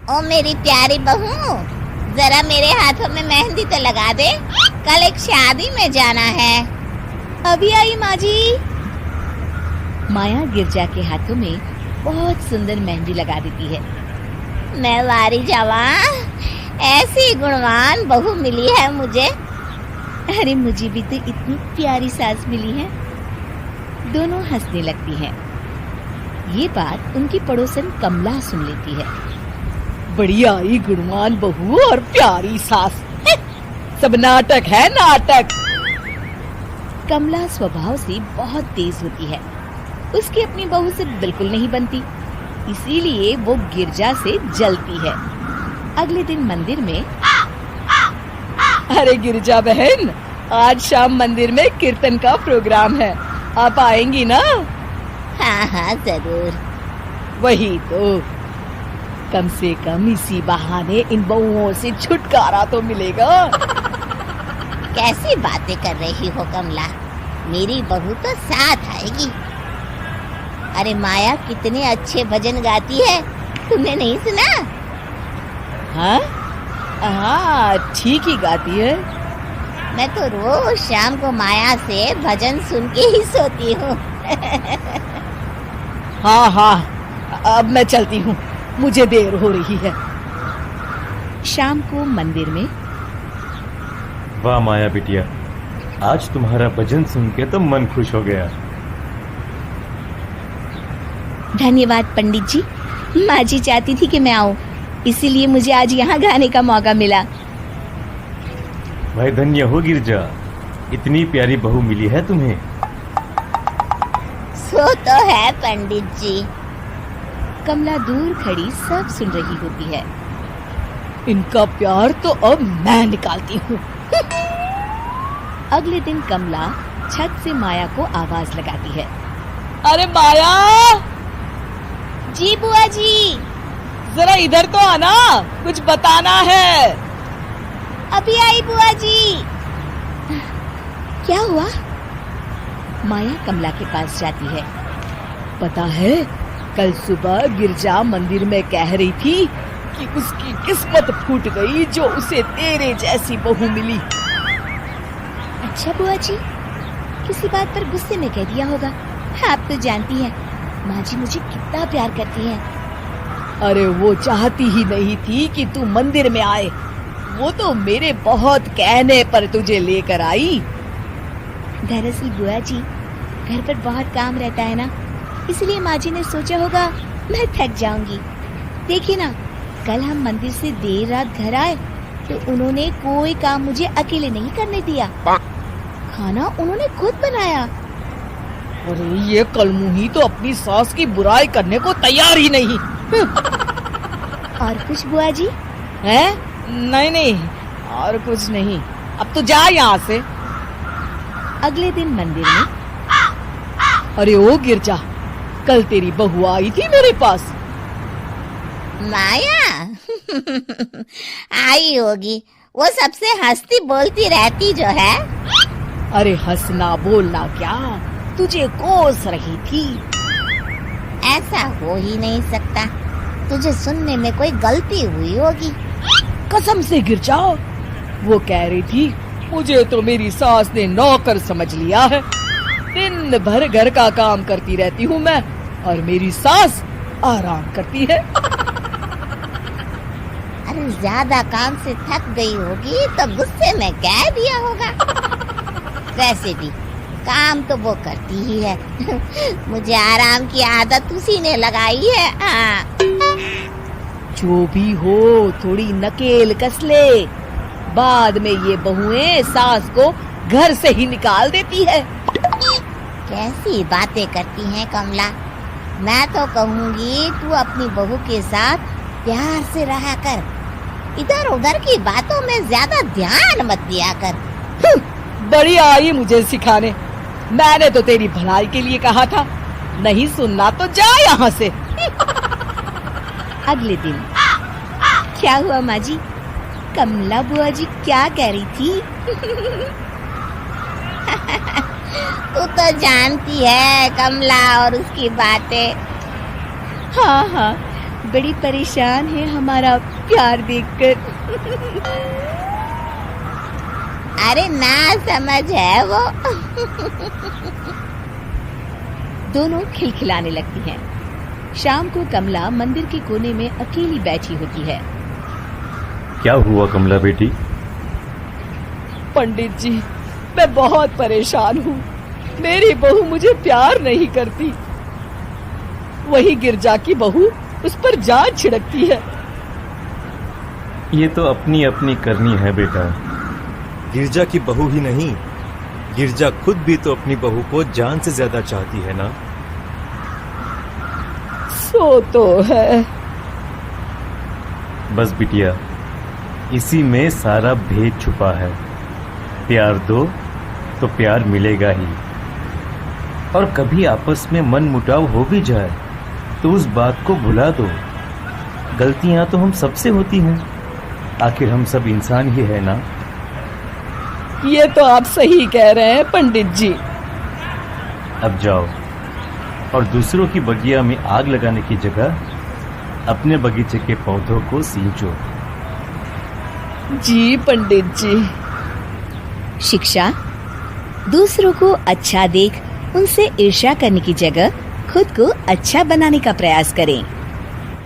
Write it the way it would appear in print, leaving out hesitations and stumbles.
ओ मेरी प्यारी बहू, जरा मेरे हाथों में मेहंदी तो लगा दे, कल एक शादी में जाना है। अभी आई माँ जी। माया गिरजा के हाथों में बहुत सुंदर मेहंदी लगा देती है। मैं वारी जावा, ऐसी गुणवान बहू मिली है मुझे। अरे मुझे भी तो इतनी प्यारी सास मिली है। दोनों हंसने लगती हैं। ये बात उनकी पड़ोसन कमला सुन लेती है। बढ़िया ही गुणवान बहू और प्यारी सास, सब नाटक है नाटक। कमला स्वभाव से बहुत तेज होती है। उसकी अपनी बहू से बिल्कुल नहीं बनती, इसीलिए वो गिरजा से जलती है। अगले दिन मंदिर में, अरे गिरजा बहन, आज शाम मंदिर में कीर्तन का प्रोग्राम है, आप आएंगी ना? हाँ हाँ जरूर। वही तो, कम से कम इसी बहाने इन बहुओं से छुटकारा तो मिलेगा। कैसी बातें कर रही हो कमला, मेरी बहू तो साथ आएगी। अरे माया कितने अच्छे भजन गाती है, तुमने नहीं सुना? हाँ हाँ, ठीक ही गाती है। मैं तो रोज शाम को माया से भजन सुन के ही सोती हूँ। हाँ हाँ, अब मैं चलती हूँ, मुझे देर हो रही है। शाम को मंदिर में, वाह माया बिटिया, आज तुम्हारा भजन सुन के तो मन खुश हो गया। धन्यवाद पंडित जी। माँ जी चाहती थी कि मैं आऊँ, इसीलिए मुझे आज यहाँ गाने का मौका मिला। भाई धन्य हो गिरजा, इतनी प्यारी बहू मिली है तुम्हें। सो तो है पंडित जी। कमला दूर खड़ी सब सुन रही होती है। इनका प्यार तो अब मैं निकालती हूँ। अगले दिन कमला छत से माया को आवाज लगाती है। अरे माया, जी बुआ जी। जरा इधर तो आना, कुछ बताना है। अभी आई बुआ जी। क्या हुआ? माया कमला के पास जाती है। पता है, कल सुबह गिरजा मंदिर में कह रही थी कि उसकी किस्मत फूट गई जो उसे तेरे जैसी बहू मिली। अच्छा बुआ जी, किसी बात पर गुस्से में कह दिया होगा। आप तो जानती हैं माँ जी मुझे कितना प्यार करती हैं। अरे वो चाहती ही नहीं थी कि तू मंदिर में आए, वो तो मेरे बहुत कहने पर तुझे लेकर आई। दरअसल बुआ जी, घर पर बहुत काम रहता है ना, इसलिए माँ जी ने सोचा होगा मैं थक जाऊंगी। देखिए ना, कल हम मंदिर से देर रात घर आए तो उन्होंने कोई काम मुझे अकेले नहीं करने दिया। खाना उन्होंने खुद बनाया। अरे ये कलमुही तो अपनी सास की बुराई करने को तैयार ही नहीं। और कुछ बुआ जी? है? नहीं नहीं, और कुछ नहीं, अब तो जा यहाँ से। अगले दिन मंदिर में, अरे ओ गिरजा, कल तेरी बहू आई थी मेरे पास। माया आई होगी, वो सबसे हंसती बोलती रहती जो है। अरे हंसना बोलना क्या, तुझे कोस रही थी। ऐसा हो ही नहीं सकता, तुझे सुनने में कोई गलती हुई होगी। कसम से गिरजा, वो कह रही थी मुझे तो मेरी सास ने नौकर समझ लिया है। दिन भर घर का काम करती रहती हूँ मैं, और मेरी सास आराम करती है। अरे ज्यादा काम से थक गई होगी तो गुस्से में कह दिया होगा। वैसे भी काम तो वो करती ही है। मुझे आराम की आदत उसी ने लगाई है। हाँ। जो भी हो, थोड़ी नकेल कस ले, बाद में ये बहुएं सास को घर से ही निकाल देती है। कैसी बातें करती हैं कमला, मैं तो कहूँगी तू अपनी बहू के साथ प्यार से रहा कर, इधर उधर की बातों में ज्यादा ध्यान मत दिया कर। बड़ी आई मुझे सिखाने, मैंने तो तेरी भलाई के लिए कहा था, नहीं सुनना तो जा यहाँ से। अगले दिन, क्या हुआ माँ जी? कमला बुआ जी क्या कह रही थी? तू तो जानती है कमला और उसकी बातें। हाँ हाँ, बड़ी परेशान है हमारा प्यार देखकर। अरे ना समझ है वो। दोनों खिलखिलाने लगती हैं। शाम को कमला मंदिर के कोने में अकेली बैठी होती है। क्या हुआ कमला बेटी? पंडित जी, मैं बहुत परेशान हूँ। मेरी बहू मुझे प्यार नहीं करती। वही गिरजा की बहू उस पर जान छिड़कती है। ये तो अपनी अपनी करनी है बेटा। गिरजा की बहू ही नहीं, गिरजा खुद भी तो अपनी बहू को जान से ज्यादा चाहती है ना। सो तो है। बस बिटिया, इसी में सारा भेद छुपा है। प्यार दो तो प्यार मिलेगा ही। और कभी आपस में मन मुटाव हो भी जाए तो उस बात को भुला दो। गलतियां तो हम सबसे होती हैं, आखिर हम सब इंसान ही है ना। ये तो आप सही कह रहे हैं पंडित जी। अब जाओ और दूसरों की बगिया में आग लगाने की जगह अपने बगीचे के पौधों को सींचो। जी पंडित जी। शिक्षा, दूसरों को अच्छा देख उनसे ईर्ष्या करने की जगह खुद को अच्छा बनाने का प्रयास करें।